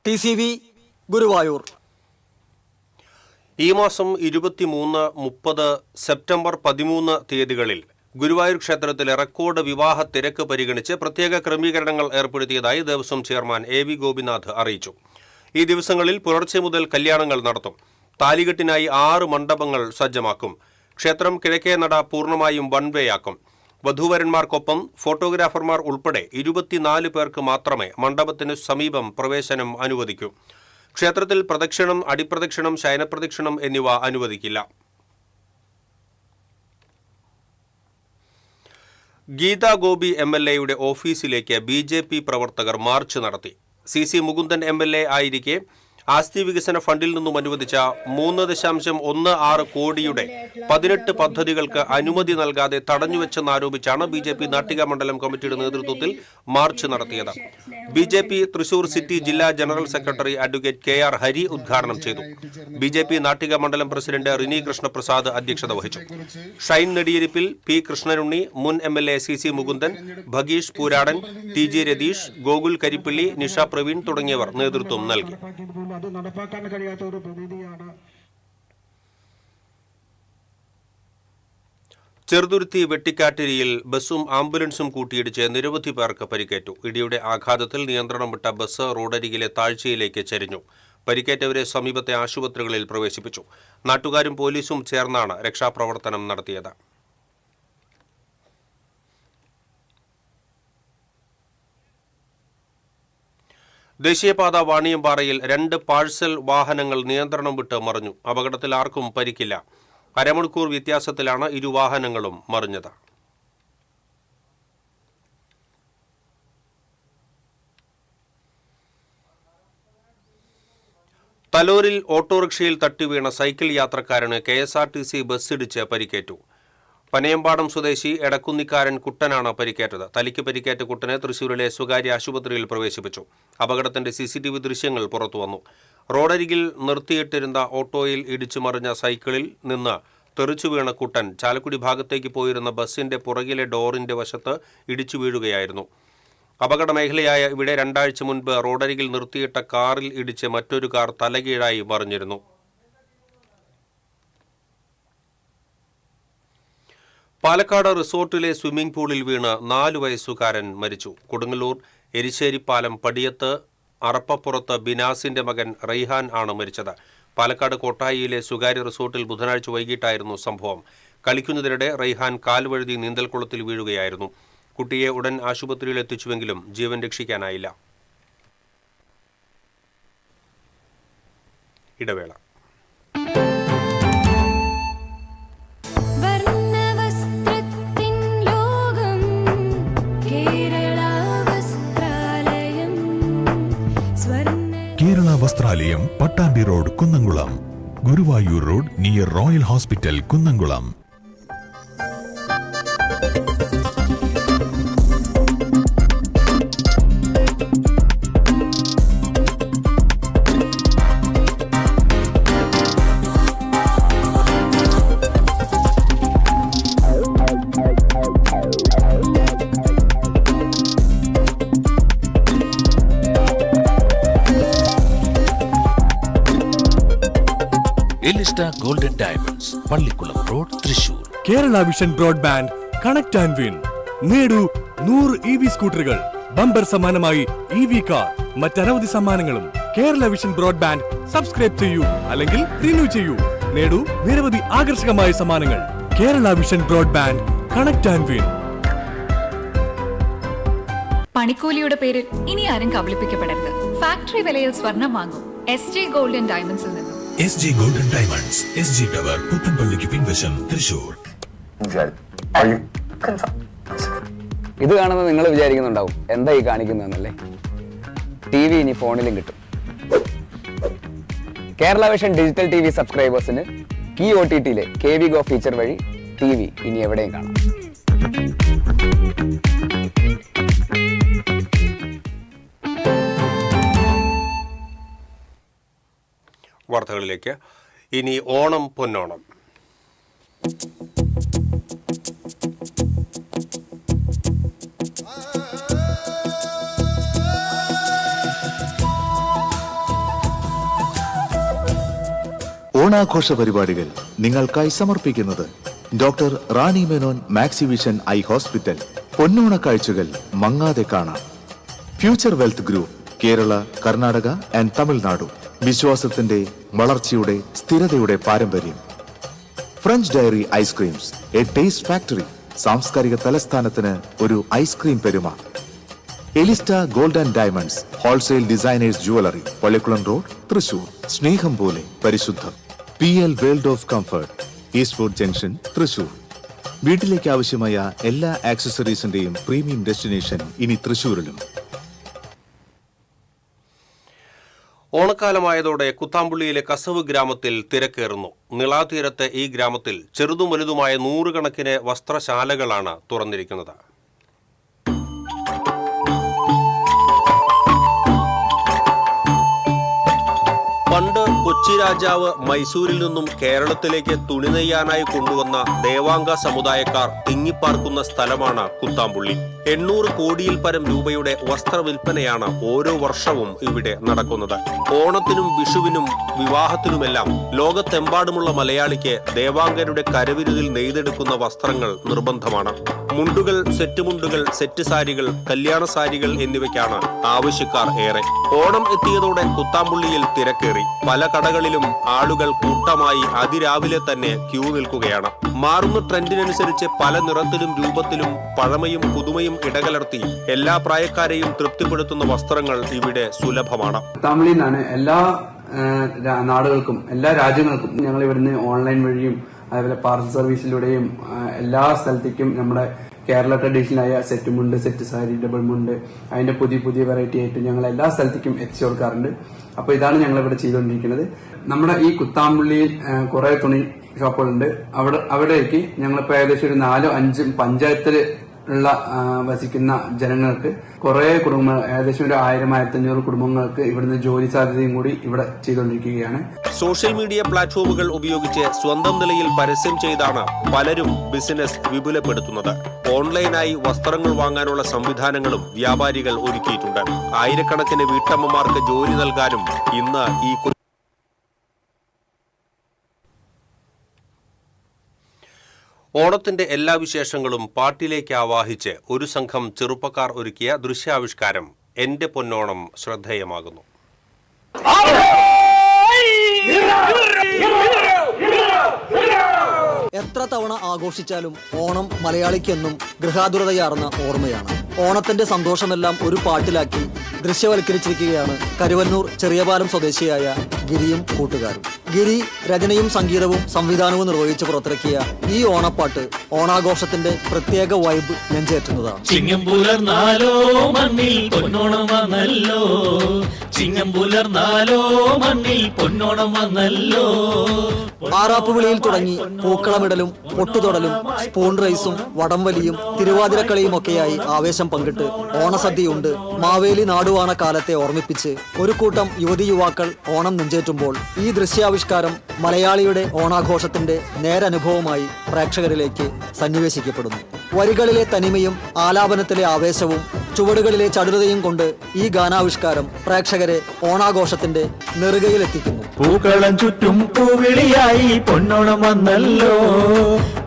TCV ഗുരുവായൂർ. ഈ മാസം 23, 30, സെപ്റ്റംബർ 13 തീയതികളിൽ ഗുരുവായൂർ ക്ഷേത്രത്തിലെ റെക്കോർഡ് വിവാഹ തിരക്ക് പരിഗണിച്ച് പ്രത്യേക ക്രമീകരണങ്ങൾ ഏർപ്പെടുത്തിയതായി ദേവസ്വം ചെയർമാൻ AV ഗോപിനാഥ് അറിയിച്ചു. ഈ ദിവസങ്ങളിൽ പുലർച്ചെ മുതൽ കല്യാണങ്ങൾ നടത്തും. താലികെട്ടിനായി 6 മണ്ഡപങ്ങൾ സജ്ജമാക്കും. ക്ഷേത്രം കിഴക്കേ നട പൂർണ്ണമായും വൺ വേ ആക്കും. വധൂവരന്മാർക്കൊപ്പം ഫോട്ടോഗ്രാഫർമാർ ഉൾപ്പെടെ 24 പേർക്ക് മാത്രമേ മണ്ഡപത്തിനു സമീപം പ്രവേശനം അനുവദിക്കൂ. ക്ഷേത്രത്തിൽ പ്രദക്ഷിണം, അടിപ്രദക്ഷിണം, ശയനപ്രദക്ഷിണം എന്നിവ അനുവദിക്കില്ല. ഗീതാ ഗോപി MLA-യുടെ ഓഫീസിലേക്ക് BJP പ്രവർത്തകർ മാർച്ച് നടത്തി. CC മുകുന്ദൻ MLA ആയിരിക്കെ ആസ്തി വികസന ഫണ്ടിൽ നിന്നും അനുവദിച്ച 3.16 കോടിയുടെ 18 പദ്ധതികൾക്ക് അനുമതി നൽകാതെ തടഞ്ഞുവെച്ചെന്നാരോപിച്ചാണ് BJP നാട്ടിക മണ്ഡലം കമ്മിറ്റിയുടെ നേതൃത്വത്തിൽ മാർച്ച് നടത്തിയത്. BJP തൃശൂർ സിറ്റി ജില്ലാ general secretary advocate KR Hari ഉദ്ഘാടനം ചെയ്തു. BJP നാട്ടിക മണ്ഡലം പ്രസിഡന്റ് റിനി കൃഷ്ണപ്രസാദ് അധ്യക്ഷത വഹിച്ചു. ഷൈൻ നെടിയിരിപ്പിൽ, P കൃഷ്ണനുണ്ണി, മുൻ MLA CC Mukundan, Bhageesh Pooradan, TG Ratheesh, Gokul Karippilly, Nisha Praveen തുടങ്ങിയവർ നേതൃത്വം നൽകി. അത് നടപ്പാക്കാൻ കഴിയാത്ത ഒരു പ്രതീതിയാണ്. ചെറുതുരുത്തി വെട്ടിക്കാട്ടിരിയിൽ ബസ്സും ആംബുലൻസും കൂട്ടിയിടിച്ച് നിരവധി പേർക്ക് പരിക്കേറ്റു. ഇടിയുടെ ആഘാതത്തിൽ നിയന്ത്രണം വിട്ട ബസ് റോഡരികിലെ താഴ്ചയിലേക്ക് ചരിഞ്ഞു. പരിക്കേറ്റവരെ സമീപത്തെ ആശുപത്രികളിൽ പ്രവേശിപ്പിച്ചു. നാട്ടുകാരും പോലീസും ചേർന്നാണ് രക്ഷാപ്രവർത്തനം നടത്തിയത്. ദേശീയപാത വാണിയമ്പാറയിൽ 2 പാഴ്സൽ വാഹനങ്ങൾ നിയന്ത്രണം വിട്ട് മറിഞ്ഞു. അപകടത്തിൽ ആർക്കും പരിക്കില്ല. അരമണിക്കൂർ വ്യത്യാസത്തിലാണ് ഇരുവാഹനങ്ങളും മറിഞ്ഞത്. തലോരിൽ ഓട്ടോറിക്ഷയിൽ തട്ടിവീണ സൈക്കിൾ യാത്രക്കാരന് KSRTC ബസ്സിടിച്ച് പരിക്കേറ്റു. പനയമ്പാടം സ്വദേശി എടക്കുന്നിക്കാരൻ കുട്ടനാണ് പരിക്കേറ്റത്. തലയ്ക്ക് പരിക്കേറ്റ കുട്ടനെ തൃശൂരിലെ സ്വകാര്യ ആശുപത്രിയിൽ പ്രവേശിപ്പിച്ചു. അപകടത്തിന്റെ CCTV ദൃശ്യങ്ങൾ പുറത്തുവന്നു. റോഡരികിൽ നിർത്തിയിട്ടിരുന്ന ഓട്ടോയിൽ ഇടിച്ചു മറിഞ്ഞ സൈക്കിളിൽ നിന്ന് തെറിച്ചു വീണ കുട്ടൻ ചാലക്കുടി ഭാഗത്തേക്ക് പോയിരുന്ന ബസ്സിന്റെ പുറകിലെ ഡോറിന്റെ വശത്ത് ഇടിച്ചു വീഴുകയായിരുന്നു. അപകട മേഖലയായ ഇവിടെ 2 ആഴ്ച മുൻപ് റോഡരികിൽ നിർത്തിയിട്ട കാറിൽ ഇടിച്ച് മറ്റൊരു കാർ തലകീഴായി മറിഞ്ഞിരുന്നു. പാലക്കാട് റിസോർട്ടിലെ സ്വിമ്മിംഗ് പൂളിൽ വീണ് 4 വയസ്സുകാരൻ മരിച്ചു. കൊടുങ്ങല്ലൂർ എരിശ്ശേരിപ്പാലം പടിയത്ത് അറപ്പപ്പുറത്ത് ബിനാസിന്റെ മകൻ റൈഹാൻ ആണ് മരിച്ചത്. പാലക്കാട് കോട്ടായിയിലെ സ്വകാര്യ റിസോർട്ടിൽ ബുധനാഴ്ച വൈകിട്ടായിരുന്നു സംഭവം. കളിക്കുന്നതിനിടെ റൈഹാൻ കാൽവഴുതി നീന്തൽക്കുളത്തിൽ വീഴുകയായിരുന്നു. കുട്ടിയെ ഉടൻ ആശുപത്രിയിൽ എത്തിച്ചുവെങ്കിലും ജീവൻ രക്ഷിക്കാനായില്ല. ഇടവേള. Kerala Vasthralayam, Pattambi road, Kunnamkulam. Guruvayur road near royal hospital, Kunnamkulam. Elista golden diamonds, Pallikkulam road, Thrissur. Kerala vision broadband, connect and win. നേടൂ 100 EV സ്കൂട്ടറുകൾ, ബമ്പർ സമ്മാനമായി EV കാർ, മറ്റനവധി സമ്മാനങ്ങളും. കേരള വിഷൻ ബ്രോഡ്ബാൻഡ് സബ്സ്ക്രൈബ് ചെയ്യൂ, അല്ലെങ്കിൽ റിന്യൂ ചെയ്യൂ. നേടൂ നിരവധി ആകർഷകമായ സമ്മാനങ്ങൾ. Kerala vision broadband, connect and win. പണിക്കൂലിയുടെ പേരിൽ ഇനി ആരും കബളിപ്പിക്കപ്പെടരുത്. ഫാക്ടറി വിലയിൽ സ്വർണം വാങ്ങും SJ ഗോൾഡൻ ഡയമണ്ട്സിൽ നിന്നും. SG golden diamonds, SG tower, പുത്തൻപള്ളിക്ക് പിൻവശം, തൃശൂർ. ഇത് കാണുന്നത് നിങ്ങൾ വിചാരിക്കുന്നുണ്ടാവും എന്താ ഈ കാണിക്കുന്നതെന്നല്ലേ. TV ഇനി ഫോണിലും കിട്ടും. കേരള വിഷൻ ഡിജിറ്റൽ TV സബ്സ്ക്രൈബേഴ്സിന് കീ OTTയിലെ KV Go ഫീച്ചർ വഴി TV ഇനി എവിടെയും കാണാം. വാർത്തകളിലേക്ക്. ഇനി ഓണം പൊന്നോണം. ഓണാഘോഷ പരിപാടികൾ നിങ്ങൾക്കായി സമർപ്പിക്കുന്നത് doctor Rani Menon Maxivision eye hospital. പൊന്നോണ കാഴ്ചകൾ മങ്ങാതെ കാണാം. Future wealth group, Kerala, Karnataka and Tamil Nadu. വിശ്വാസത്തിന്റെ, വളർച്ചയുടെ, സ്ഥിരതയുടെ പാരമ്പര്യം. French dairy ice creams, a taste factory. സാംസ്കാരിക തലസ്ഥാനത്തിന് ഒരു ഐസ്ക്രീം പെരുമ. Elista gold and diamonds, wholesale designers jewellery, Pallikulam road, Thrissur. സ്നേഹം പോലെ പരിശുദ്ധം. PL world of comfort, Eastford junction, Thrissur. വീട്ടിലേക്ക് ആവശ്യമായ എല്ലാ ആക്സസറീസിന്റെയും പ്രീമിയം ഡെസ്റ്റിനേഷൻ ഇനി തൃശൂരിലും. ഓണക്കാലമായതോടെ കുത്താമ്പുള്ളിയിലെ കസവ് ഗ്രാമത്തിൽ തിരക്കേറുന്നു. നിളാതീരത്തെ ഈ ഗ്രാമത്തിൽ ചെറുതും വലുതുമായ 100 കണക്കിന് വസ്ത്രശാലകളാണ് തുറന്നിരിക്കുന്നത്. പണ്ട് കൊച്ചി രാജാവ് മൈസൂരിൽ നിന്നും കേരളത്തിലേക്ക് തുണി നെയ്യാനായി കൊണ്ടുവന്ന ദേവാംഗ സമുദായക്കാർ തിങ്ങിപ്പാർക്കുന്ന സ്ഥലമാണ് കുത്താമ്പുള്ളി. 800 കോടിയിൽ പരം രൂപയുടെ വസ്ത്രവിൽപ്പനയാണ് ഓരോ വർഷവും ഇവിടെ നടക്കുന്നത്. ഓണത്തിനും വിഷുവിനും വിവാഹത്തിനുമെല്ലാം ലോകത്തെമ്പാടുമുള്ള മലയാളിക്ക് ദേവാംഗരുടെ കരവിരുതിൽ നെയ്തെടുക്കുന്ന വസ്ത്രങ്ങൾ നിർബന്ധമാണ്. മുണ്ടുകൾ, സെറ്റ് മുണ്ടുകൾ, സെറ്റ് സാരികൾ, കല്യാണ സാരികൾ എന്നിവയ്ക്കാണ് ആവശ്യക്കാർ ഏറെ. ഓണം എത്തിയതോടെ കുത്താമ്പുള്ളിയിൽ തിരക്കേറി. പല കടകളിലും ആളുകൾ കൂട്ടമായി അതിരാവിലെ തന്നെ ക്യൂ നിൽക്കുകയാണ്. മാറുന്ന ട്രെൻഡിനനുസരിച്ച് പല നിറത്തിലും രൂപത്തിലും പഴമയും പുതുമയും ഇടകലർത്തി എല്ലാ പ്രായക്കാരെയും തൃപ്തിപ്പെടുത്തുന്ന വസ്ത്രങ്ങൾ ഇവിടെ സുലഭമാണ്. കുത്താമ്പുള്ളിയിൽ നിന്നാണ് എല്ലാ നാടുകൾക്കും, എല്ലാ രാജ്യങ്ങൾക്കും ഞങ്ങൾ ഇവിടുന്ന് ഓൺലൈൻ വഴിയും അതേപോലെ പാർസൽ സർവീസിലൂടെയും എല്ലാ സ്ഥലത്തേക്കും നമ്മുടെ കേരള ട്രഡീഷണലായ സെറ്റ് മുണ്ട്, സെറ്റ് സാരി, ഡബിൾ മുണ്ട്, അതിന്റെ പുതിയ പുതിയ വെറൈറ്റി ആയിട്ട് ഞങ്ങൾ എല്ലാ സ്ഥലത്തേക്കും എത്തിച്ചു കൊടുക്കാറുണ്ട്. അപ്പൊ ഇതാണ് ഞങ്ങൾ ഇവിടെ ചെയ്തുകൊണ്ടിരിക്കുന്നത്. നമ്മുടെ ഈ കുത്താമ്പുള്ളിയിൽ കുറെ തുണി ഷോപ്പുകളുണ്ട്. അവിടേക്ക് ഞങ്ങളിപ്പോ ഏകദേശം ഒരു 4-5 പഞ്ചായത്തിൽ ഉള്ള വസിക്കുന്ന ജനങ്ങൾക്ക് കുറെ കുടുംബങ്ങൾ, ഏകദേശം ഒരു 1000-1500 കുടുംബങ്ങൾക്ക് ഇവിടുന്ന് ജോലി സാധ്യതയും കൂടി ഇവിടെ ചെയ്തുകൊണ്ടിരിക്കുകയാണ്. സോഷ്യൽ മീഡിയ പ്ലാറ്റ്ഫോമുകൾ ഉപയോഗിച്ച് സ്വന്തം നിലയിൽ പരസ്യം ചെയ്താണ് പലരും ബിസിനസ് വിപുലപ്പെടുത്തുന്നത്. ഓൺലൈനായി വസ്ത്രങ്ങൾ വാങ്ങാനുള്ള സംവിധാനങ്ങളും വ്യാപാരികൾ ഒരുക്കിയിട്ടുണ്ട്. ആയിരക്കണക്കിന് വീട്ടമ്മമാർക്ക് ജോലി നൽകാനും ഇന്ന് ഈ ഓണത്തിന്റെ എല്ലാ വിശേഷങ്ങളും പാട്ടിലേക്ക് ആവാഹിച്ച് ഒരു സംഘം ചെറുപ്പക്കാർ ഒരുക്കിയ ദൃശ്യാവിഷ്കാരം എന്റെ പൊന്നോണം ശ്രദ്ധേയമാകുന്നു. എത്ര തവണ ആഘോഷിച്ചാലും ഓണം മലയാളിക്കെന്നും ഗൃഹാതുരതയാർന്ന ഓർമ്മയാണ്. ഓണത്തിന്റെ സന്തോഷമെല്ലാം ഒരു പാട്ടിലാക്കി ദൃശ്യവൽക്കരിച്ചിരിക്കുകയാണ് കരുവന്നൂർ ചെറിയപാലം സ്വദേശിയായ ഗിരിയും കൂട്ടുകാരും. ഗിരി രചനയും സംഗീതവും സംവിധാനവും നിർവഹിച്ച് പുറത്തിറക്കിയ ഈ ഓണപ്പാട്ട് ഓണാഘോഷത്തിന്റെ പ്രത്യേക വൈബ് നെഞ്ചേറ്റുന്നതാണ്. ചിങ്ങം പുലർന്നാലോ മണ്ണിൽ പൊന്നോണം വന്നല്ലോ, ചിങ്ങം പുലർന്നാലോ മണ്ണിൽ പൊന്നോണം വന്നല്ലോ. ആറാപ്പുവിളിയിൽ തുടങ്ങി പൂക്കളമിടലും പൊട്ടുതൊടലും സ്പൂൺ റൈസും വടംവലിയും തിരുവാതിരക്കളിയും ഒക്കെയായി ആവേശം പങ്കിട്ട് ഓണസദ്യയുണ്ട് മാവേലി നാടുവാണ കാലത്തെ ഓർമ്മിപ്പിച്ച് ഒരു കൂട്ടം യുവതി യുവാക്കൾ ഓണം നെഞ്ചേറ്റുമ്പോൾ ഈ ദൃശ്യാവിഷ്കാരം മലയാളിയുടെ ഓണാഘോഷത്തിന്റെ നേരനുഭവമായി പ്രേക്ഷകരിലേക്ക് സന്നിവേശിക്കപ്പെടുന്നു. വരികളിലെ തനിമയും ആലാപനത്തിലെ ആവേശവും ചുവടുകളിലെ ചടുലതയും കൊണ്ട് ഈ ഗാനാവിഷ്കാരം പ്രേക്ഷകരെ ഓണാഘോഷത്തിന്റെ നെറുകയിലെത്തിക്കുന്നു. പൂക്കളം ചുറ്റും പൂവിളിയായി പൊന്നോണം വന്നല്ലോ,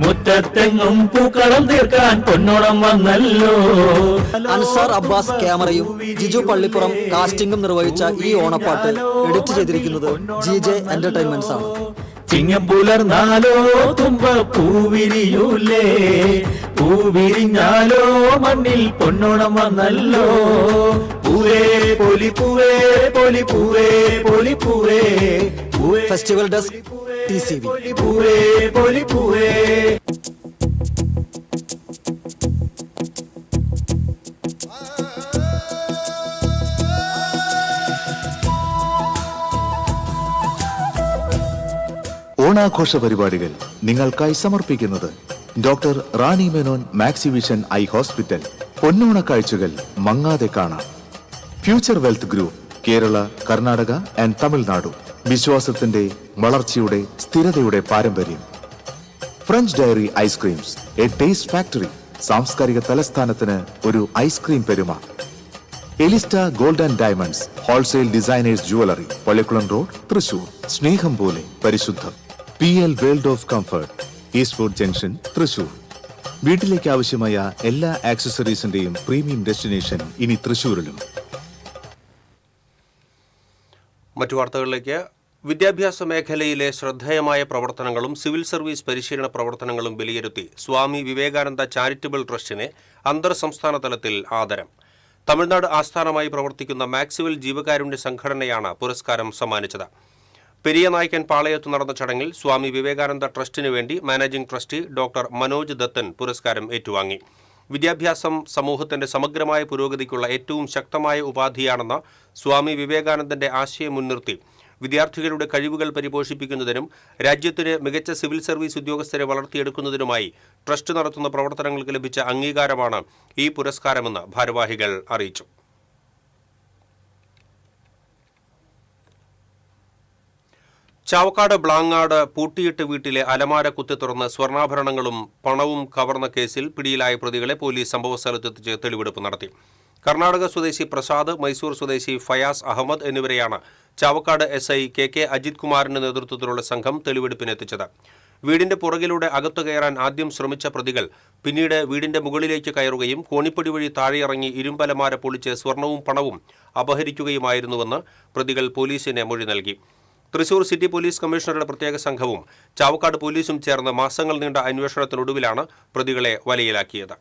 മുറ്റത്തെങ്ങും പൂക്കളം തീർക്കാൻ പൊന്നോണം വന്നല്ലോ. അൻസാർ അബ്ബാസ് ക്യാമറയും ജിജു പള്ളിപ്പുറം കാസ്റ്റിംഗും നിർവഹിച്ച ഈ ഓണപ്പാട്ട് എഡിറ്റ് ചെയ്തിരിക്കുന്നത് GJ എന്റർടൈൻമെന്റ്സ് ആണ്. ചിങ്ങം പുലർന്നാലോ തുമ്പ പൂവിരിയൂലേ, പൂവിരിഞ്ഞാലോ മണ്ണിൽ പൊന്നോണം വന്നല്ലോ. പൂവേ പൊലി പൂവേ പൊലി പൂവേ പൊലി പൂവേ. Festival desk TCV. പൂവേ പൊലി പൂവേ. ഓണാഘോഷ പരിപാടികൾ നിങ്ങൾക്കായി സമർപ്പിക്കുന്നത് doctor Rani Menon Maxivision eye hospital. പൊന്നോണ കാഴ്ചകൾ മങ്ങാതെ കാണാം. Future wealth group, Kerala, Karnataka and Tamil Nadu. വിശ്വാസത്തിന്റെ വളർച്ചയുടെ സ്ഥിരതയുടെ പാരമ്പര്യം. French dairy ice creams, a taste factory. സാംസ്കാരിക തലസ്ഥാനത്തിന് ഒരു ഐസ്ക്രീം പെരുമ. Elista gold and diamonds, wholesale designers jewellery, Pallikulam road, Thrissur. സ്നേഹം പോലെ പരിശുദ്ധം. PL world of comfort, Eastwood junction, Thrissur. വീട്ടിലേക്ക് ആവശ്യമായ എല്ലാ ആക്സസറീസിന്റെയും പ്രീമിയം ഡെസ്റ്റിനേഷൻ ഇനി തൃശൂരിലും. മറ്റു വാർത്തകളിലേക്ക്. വിദ്യാഭ്യാസ മേഖലയിലെ ശ്രദ്ധേയമായ പ്രവർത്തനങ്ങളും സിവിൽ സർവീസ് പരിശീലന പ്രവർത്തനങ്ങളും വിലയിരുത്തി സ്വാമി വിവേകാനന്ദ ചാരിറ്റബിൾ ട്രസ്റ്റിനെ അന്തർ സംസ്ഥാന തലത്തിൽ ആദരം. തമിഴ്നാട് ആസ്ഥാനമായി പ്രവർത്തിക്കുന്ന മാക്സിവൽ ജീവകാരുണ്യ സംഘടനയാണ് പുരസ്കാരം സമ്മാനിച്ചത്. പെരിയ നായ്ക്കൻ പാളയത്ത് നടന്ന ചടങ്ങിൽ സ്വാമി വിവേകാനന്ദ ട്രസ്റ്റിനു വേണ്ടി managing trustee doctor Manoj Dathan പുരസ്കാരം ഏറ്റുവാങ്ങി. വിദ്യാഭ്യാസം സമൂഹത്തിന്റെ സമഗ്രമായ പുരോഗതിക്കുള്ള ഏറ്റവും ശക്തമായ ഉപാധിയാണെന്ന സ്വാമി വിവേകാനന്ദന്റെ ആശയം മുൻനിർത്തി വിദ്യാർത്ഥികളുടെ കഴിവുകൾ പരിപോഷിപ്പിക്കുന്നതിനും രാജ്യത്തിന് മികച്ച സിവിൽ സർവീസ് ഉദ്യോഗസ്ഥരെ വളർത്തിയെടുക്കുന്നതിനുമായി ട്രസ്റ്റ് നടത്തുന്ന പ്രവർത്തനങ്ങൾക്ക് ലഭിച്ച അംഗീകാരമാണ് ഈ പുരസ്കാരമെന്ന് ഭാരവാഹികൾ അറിയിച്ചു. ചാവക്കാട് ബ്ലാങ്ങാട് പൂട്ടിയിട്ട് വീട്ടിലെ അലമാര കുത്തിത്തുറന്ന് സ്വർണ്ണാഭരണങ്ങളും പണവും കവർന്ന കേസിൽ പിടിയിലായ പ്രതികളെ പോലീസ് സംഭവസ്ഥലത്തെത്തിച്ച് തെളിവെടുപ്പ് നടത്തി. കർണാടക സ്വദേശി പ്രസാദ്, മൈസൂർ സ്വദേശി ഫയാസ് അഹമ്മദ് എന്നിവരെയാണ് ചാവക്കാട് SI KK അജിത് കുമാറിന്റെ നേതൃത്വത്തിലുള്ള സംഘം തെളിവെടുപ്പിനെത്തിച്ചത്. വീടിന്റെ പുറകിലൂടെ അകത്തു കയറാൻ ആദ്യം ശ്രമിച്ച പ്രതികൾ പിന്നീട് വീടിന്റെ മുകളിലേക്ക് കയറുകയും കോണിപ്പടി വഴി താഴെയിറങ്ങി ഇരുമ്പലമാര പൊളിച്ച് സ്വർണവും പണവും അപഹരിക്കുകയുമായിരുന്നുവെന്ന് പ്രതികൾ പോലീസിന് മൊഴി നൽകി. തൃശൂർ സിറ്റി പോലീസ് കമ്മീഷണറുടെ പ്രത്യേക സംഘവും ചാവക്കാട് പോലീസും ചേർന്ന് മാസങ്ങൾ നീണ്ട അന്വേഷണത്തിനൊടുവിലാണ് പ്രതികളെ വലയിലാക്കിയത്.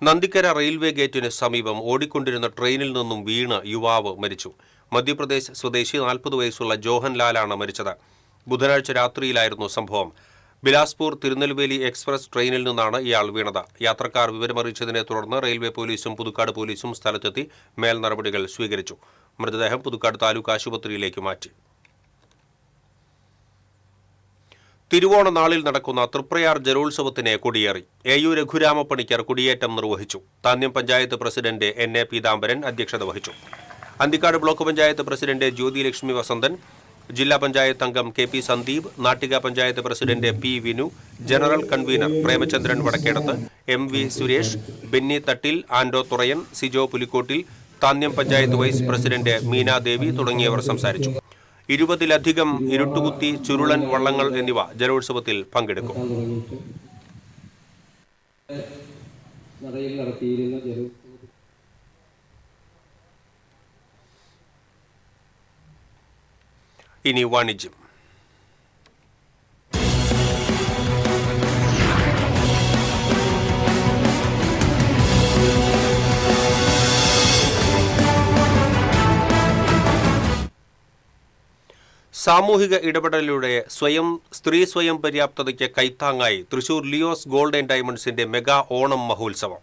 നന്ദിക്കര റെയിൽവേ ഗേറ്റിന് സമീപം ഓടിക്കൊണ്ടിരുന്ന ട്രെയിനിൽ നിന്നും വീണ് യുവാവ് മരിച്ചു. മധ്യപ്രദേശ് സ്വദേശി 40 വയസ്സുള്ള ജോഹൻലാലാണ് മരിച്ചത്. ബുധനാഴ്ച രാത്രിയിലായിരുന്നു സംഭവം. ബിലാസ്പൂർ തിരുനെൽവേലി എക്സ്പ്രസ് ട്രെയിനിൽ നിന്നാണ് ഇയാൾ വീണത്. യാത്രക്കാർ വിവരമറിയിച്ചതിനെ തുടർന്ന് റെയിൽവേ പോലീസും പുതുക്കാട് പോലീസും സ്ഥലത്തെത്തി മേൽ നടപടികൾ സ്വീകരിച്ചു. മൃതദേഹം പുതുക്കാട് താലൂക്ക് ആശുപത്രിയിലേക്ക് മാറ്റി. തിരുവോണ നാളിൽ നടക്കുന്ന തൃപ്രയാർ ജലോത്സവത്തിന് കൊടിയേറി. AU രഘുരാമപ്പണിക്കർ കൊടിയേറ്റം നിർവഹിച്ചു. താന്യം പഞ്ചായത്ത് പ്രസിഡന്റ് NA പീതാംബരൻ അധ്യക്ഷത വഹിച്ചു. അന്തിക്കാട് ബ്ലോക്ക് പഞ്ചായത്ത് പ്രസിഡന്റ് ജ്യോതിലക്ഷ്മി വസന്തൻ, ജില്ലാ പഞ്ചായത്ത് അംഗം KP Sandeep, Nattika panchayat president P Vinu, general convener Premachandran Vadakkedath, MV Suresh, Benny Thattil, Ando Thurayan, Sijo Pulikkottil, Thanyam panchayat vice president Meenadevi തുടങ്ങിയവർ സംസാരിച്ചു. 20-ലധികം ഇരുട്ടുകുത്തി, ചുരുളൻ വള്ളങ്ങൾ എന്നിവ ജലോത്സവത്തിൽ പങ്കെടുക്കും. ഇനി വാണിജ്യം. സാമൂഹിക ഇടപെടലിലൂടെ സ്ത്രീ സ്വയം പര്യാപ്തതയ്ക്ക് കൈത്താങ്ങായി തൃശൂർ ലിയോസ് ഗോൾഡ് ആൻഡ് ഡയമണ്ട്സിന്റെ മെഗാ ഓണം മഹോത്സവം.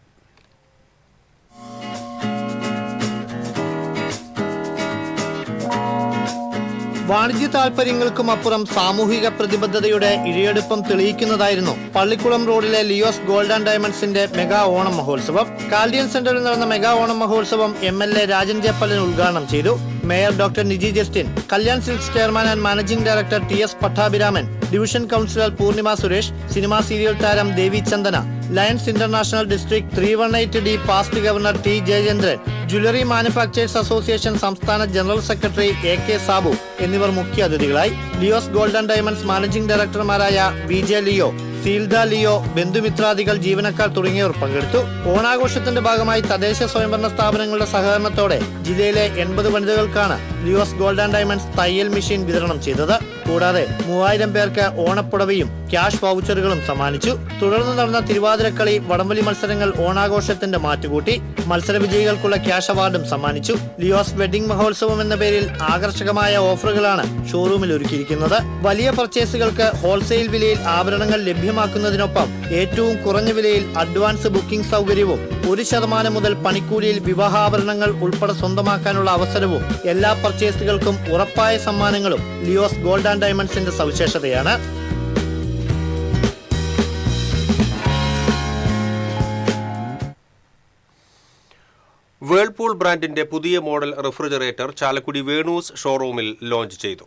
വാണിജ്യ താൽപര്യങ്ങൾക്കും അപ്പുറം സാമൂഹിക പ്രതിബദ്ധതയുടെ ഇഴയെടുപ്പം തെളിയിക്കുന്നതായിരുന്നു പള്ളിക്കുളം റോഡിലെ ലിയോസ് ഗോൾഡ് ആൻഡ് ഡയമണ്ട്സിന്റെ മെഗാ ഓണം മഹോത്സവം. കാൽഡിയൻ സെന്ററിൽ നടന്ന മെഗാ ഓണം മഹോത്സവം MLA രാജൻ ജപ്പലൻ ഉദ്ഘാടനം ചെയ്തു. Mayor doctor Niji Justin, Kalyan silks chairman and managing director TS Pattabhiraman, division councillor Poornima Suresh, cinema serial താരം Devi Chandana, lions international district 318D past governor T Jayachandran, jewellery manufacturers association സംസ്ഥാന ജനറൽ സെക്രട്ടറി AK സാബു എന്നിവർ മുഖ്യ അതിഥികളായി. Leo's gold and diamonds managing ഡയറക്ടർമാരായ VJ Leo, Seelda Leo, ബന്ധുമിത്രാദികൾ, ജീവനക്കാർ തുടങ്ങിയവർ പങ്കെടുത്തു. ഓണാഘോഷത്തിന്റെ ഭാഗമായി തദ്ദേശ സ്വയംഭരണ സ്ഥാപനങ്ങളുടെ സഹകരണത്തോടെ ജില്ലയിലെ 80 വനിതകൾക്കാണ് ലിയോസ് ഗോൾഡ് ആൻഡ് ഡയമണ്ട്സ് തയ്യൽ മെഷീൻ വിതരണം ചെയ്തത്. കൂടാതെ 3000 പേർക്ക് ഓണപ്പുടവയും ക്യാഷ് വൗച്ചറുകളും സമ്മാനിച്ചു. തുടർന്ന് നടന്ന തിരുവാതിരക്കളി, വടംവലി മത്സരങ്ങൾ ഓണാഘോഷത്തിന്റെ മാറ്റുകൂട്ടി. മത്സര വിജയികൾക്കുള്ള ക്യാഷ് അവാർഡും സമ്മാനിച്ചു. ലിയോസ് വെഡിംഗ് മഹോത്സവം എന്ന പേരിൽ ആകർഷകമായ ഓഫറുകളാണ് ഷോറൂമിൽ ഒരുക്കിയിരിക്കുന്നത്. വലിയ പർച്ചേസുകൾക്ക് ഹോൾസെയിൽ വിലയിൽ ആഭരണങ്ങൾ ലഭ്യമാക്കുന്നതിനൊപ്പം ഏറ്റവും കുറഞ്ഞ വിലയിൽ അഡ്വാൻസ് ബുക്കിംഗ് സൗകര്യവും 1% മുതൽ പണിക്കൂലിയിൽ വിവാഹാഭരണങ്ങൾ ഉൾപ്പെടെ സ്വന്തമാക്കാനുള്ള അവസരവും എല്ലാ പർച്ചേസുകൾക്കും ഉറപ്പായ സമ്മാനങ്ങളും ലിയോസ് ഗോൾഡ് ആൻഡ് ഡയമണ്ട്സിന്റെ സവിശേഷതയാണ്. വേൾപൂൾ ബ്രാൻഡിന്റെ പുതിയ മോഡൽ റെഫ്രിജറേറ്റർ ചാലക്കുടി വേണൂസ് ഷോറൂമിൽ ലോഞ്ച് ചെയ്തു.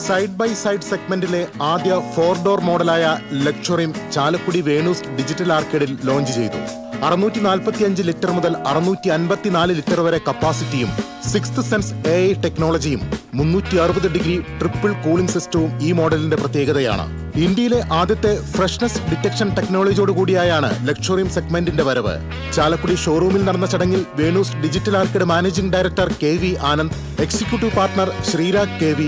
സൈഡ് ബൈ സൈഡ് സെഗ്മെന്റിലെ ആദ്യ 4 door മോഡലായ ലക്ഷറിം Chalakudy Venu's digital ആർക്കേഡിൽ launch ചെയ്തു. 645 ലിറ്റർ മുതൽ 654 ലിറ്റർ വരെ കപ്പാസിറ്റിയും 6th സെൻസ് AI ടെക്നോളജിയും 360 ഡിഗ്രി ട്രിപ്പിൾ കൂളിംഗ് സിസ്റ്റവും ഈ മോഡലിന്റെ പ്രത്യേകതയാണ്. ഇന്ത്യയിലെ ആദ്യത്തെ ഫ്രഷ്നസ് ഡിറ്റക്ഷൻ ടെക്നോളജിയോട് കൂടിയായാണ് ലക്ഷറിം സെഗ്മെന്റിന്റെ വരവ്. ചാലക്കുടി ഷോറൂമിൽ നടന്ന ചടങ്ങിൽ Venu's digital arcade managing director KV Anand, executive partner Sreerag KV,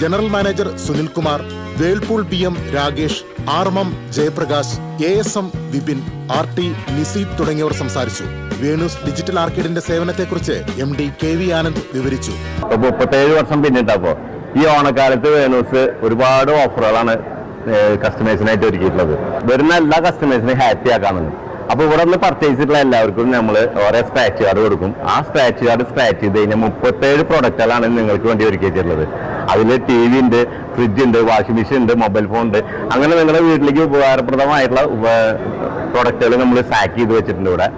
general manager Sunilkumar, whirlpool BM Rakesh, RMM Jayaprakash, ASM Vipin, RT Niseed തുടങ്ങിയവർ സംസാരിച്ചു. വേണൂസ് ഡിജിറ്റൽ ആർക്കേഡിന്റെ സേവനത്തെക്കുറിച്ച് MD KV ആനന്ദ് വിവരിച്ചു. 37 വർഷം പിന്നിട്ടപ്പോ ഈ ഓണക്കാലത്ത് വേണൂസ് ഒരുപാട് ഓഫറുകളാണ് കസ്റ്റമേഴ്സിനായിട്ട് ഒരുക്കിയിട്ടുള്ളത്. വരുന്ന എല്ലാ കസ്റ്റമേഴ്സിനെയും ഹാപ്പി ആക്കാനുണ്ട്. അപ്പൊ ഇവിടെ നിന്ന് പർച്ചേസ് ചെയ്തിട്ടുള്ള എല്ലാവർക്കും നമ്മൾ ഓരോ സ്ക്രാച്ച് കാർഡ് കൊടുക്കും. ആ സ്ക്രാച്ച് കാർഡ് സ്ക്രാച്ച് ചെയ്ത് കഴിഞ്ഞാൽ 37 പ്രൊഡക്റ്റുകളാണ് നിങ്ങൾക്ക് വേണ്ടി ഒരുക്കി വെച്ചിട്ടുള്ളത്. അതിൽ TV ഉണ്ട്, ഫ്രിഡ്ജ് ഉണ്ട്, വാഷിംഗ് മെഷീൻ ഉണ്ട്, മൊബൈൽ ഫോൺ ഉണ്ട്. അങ്ങനെ നിങ്ങളുടെ വീട്ടിലേക്ക് ഉപകാരപ്രദമായിട്ടുള്ള പ്രൊഡക്റ്റുകൾ നമ്മൾ സാക്ക് ചെയ്ത് വെച്ചിട്ടുണ്ട് ഇവിടെ.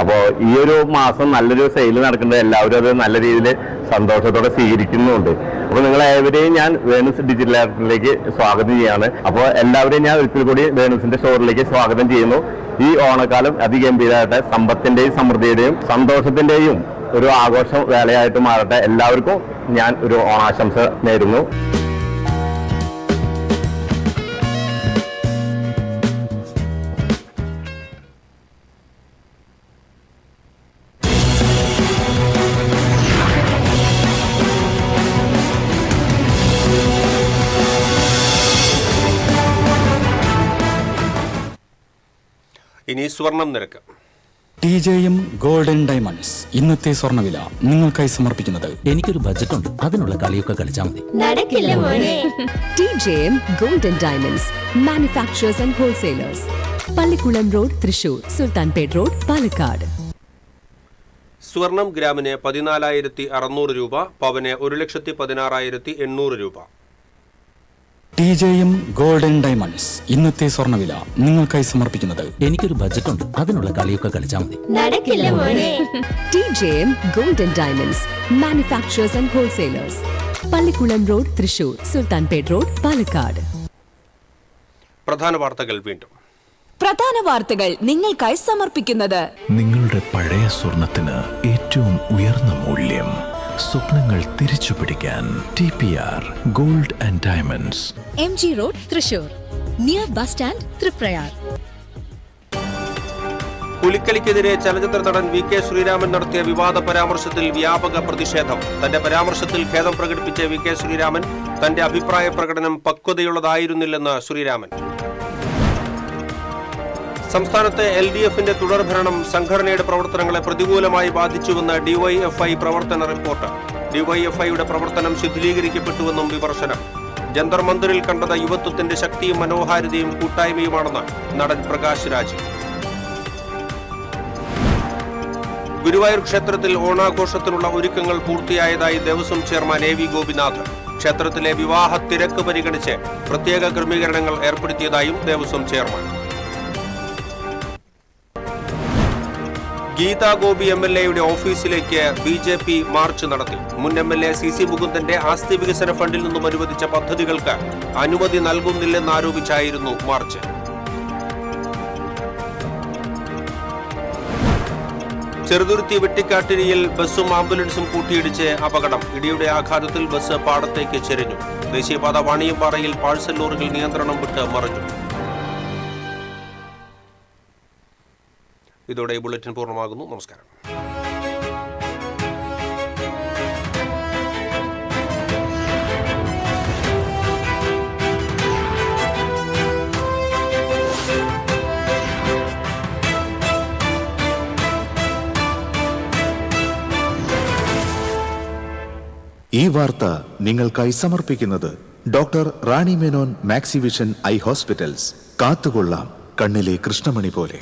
അപ്പോൾ ഈ ഒരു മാസം നല്ലൊരു സെയിൽ നടക്കുന്നത് എല്ലാവരും അത് നല്ല രീതിയിൽ സന്തോഷത്തോടെ സ്വീകരിക്കുന്നുണ്ട്. അപ്പോൾ നിങ്ങൾ ഏവരെയും ഞാൻ വേണൂസ് ഡിജിറ്റൽ ആർക്കിലേക്ക് സ്വാഗതം ചെയ്യാണ്. അപ്പോൾ എല്ലാവരെയും ഞാൻ ഒരിക്കൽ കൂടി വേണൂസിന്റെ സ്റ്റോറിലേക്ക് സ്വാഗതം ചെയ്യുന്നു. ഈ ഓണക്കാലം അതിഗംഭീരമായിട്ട് സമ്പത്തിന്റെയും സമൃദ്ധിയുടെയും സന്തോഷത്തിന്റെയും ഒരു ആഘോഷ വേളയായിട്ട് മാറട്ടെ. എല്ലാവർക്കും ഞാൻ ഒരു ഓണാശംസ നേരുന്നു. ഇനി സ്വർണം നിരക്ക്. TJM ഗോൾഡൻ ഡയമണ്ട്സ് ഇന്നത്തെ സ്വർണ്ണവില നിങ്ങൾക്കായി സമർപ്പിക്കുന്നത്. എനിക്കൊരു ബജറ്റ് ഉണ്ട്, അതിനുള്ള കളിയൊക്കെ കളിച്ചാൽ മതി. നടക്കില്ല മോനെ. TJM golden diamonds manufacturers and wholesalers, Pallikkulam road, Thrissur, Sultanpet road, Palakkad. സ്വർണം ഗ്രാമിന് 14,600 രൂപ, പവന് 1,16,800 രൂപ. TJM ഗോൾഡൻ ഡയമണ്ട്സ് ഇന്നത്തെ സ്വർണ്ണവില നിങ്ങൾക്കായി സമർപ്പിക്കുന്നത്. എനിക്കൊരു ബജറ്റ് ഉണ്ട്, അതിനുള്ള കളിയൊക്കെ കളിച്ചാൽ മതി. നടക്കില്ല മോനെ. TJM golden diamonds manufacturers and wholesalers, Pallikkulam road, Thrissur, Sultanpet road, Palakkad. പ്രധാന വാർത്തകൾ വീണ്ടും. പ്രധാന വാർത്തകൾ നിങ്ങൾക്കായി സമർപ്പിക്കുന്നത് നിങ്ങളുടെ പഴയ സ്വർണത്തിന് ഏറ്റവും ഉയർന്ന മൂല്യം. സ്വപ്നങ്ങൾ തിരിച്ചു പിടിക്കാൻ TPR gold and diamonds, MG road, Thrissur, near bus stand, Triprayar. പുലിക്കളിക്കെതിരെ ചലച്ചിത്ര നടൻ VK ശ്രീരാമൻ നടത്തിയ വിവാദ പരാമർശത്തിൽ വ്യാപക പ്രതിഷേധം. തന്റെ പരാമർശത്തിൽ ഖേദം പ്രകടിപ്പിച്ച VK ശ്രീരാമൻ തന്റെ അഭിപ്രായ പ്രകടനം പക്വതയുള്ളതായിരുന്നില്ലെന്ന് ശ്രീരാമൻ. സംസ്ഥാനത്തെ LDFന്റെ തുടർഭരണം സംഘടനയുടെ പ്രവർത്തനങ്ങളെ പ്രതികൂലമായി ബാധിച്ചുവെന്ന് DYFI പ്രവർത്തന റിപ്പോർട്ട്. ഡിവൈഎഫ്ഐയുടെ പ്രവർത്തനം ശിഥിലീകരിക്കപ്പെട്ടുവെന്നും വിമർശനം. ജന്തർ മന്ദിറിൽ കണ്ടത് യുവത്വത്തിന്റെ ശക്തിയും മനോഹാരിതയും കൂട്ടായ്മയുമാണെന്ന് നടൻ പ്രകാശ് രാജ്. ഗുരുവായൂർ ക്ഷേത്രത്തിൽ ഓണാഘോഷത്തിനുള്ള ഒരുക്കങ്ങൾ പൂർത്തിയായതായി ദേവസ്വം ചെയർമാൻ എ.വി. ഗോപിനാഥ്. ക്ഷേത്രത്തിലെ വിവാഹ തിരക്ക് പരിഗണിച്ച് പ്രത്യേക ക്രമീകരണങ്ങൾ ഏർപ്പെടുത്തിയതായും ദേവസ്വം ചെയർമാൻ. ഗീതാ ഗോപി MLA-യുടെ ഓഫീസിലേക്ക് BJP മാർച്ച് നടത്തി. മുൻ MLA CC മുകുന്ദന്റെ ആസ്തി വികസന ഫണ്ടിൽ നിന്നും അനുവദിച്ച പദ്ധതികൾക്ക് അനുമതി നൽകുന്നില്ലെന്നാരോപിച്ചായിരുന്നു മാർച്ച്. ചെറുതുരുത്തി വെട്ടിക്കാട്ടിരിയിൽ ബസ്സും ആംബുലൻസും കൂട്ടിയിടിച്ച് അപകടം. ഇടിയുടെ ആഘാതത്തിൽ ബസ് പാടത്തേക്ക് ചെരിഞ്ഞു. ദേശീയപാത വാണിയമ്പാറയിൽ പാഴ്സൽ ലോറികൾ നിയന്ത്രണം വിട്ട് മറിഞ്ഞു. ഇതോടെ ഈ ബുള്ളറ്റിൻ പൂർണ്ണമാകുന്നു. നമസ്കാരം. ഈ വാർത്ത നിങ്ങൾക്കായി സമർപ്പിക്കുന്നത് doctor Rani Menon Maxivision I hospitals. കാത്തുകൊള്ളാം കണ്ണിലെ കൃഷ്ണമണി പോലെ.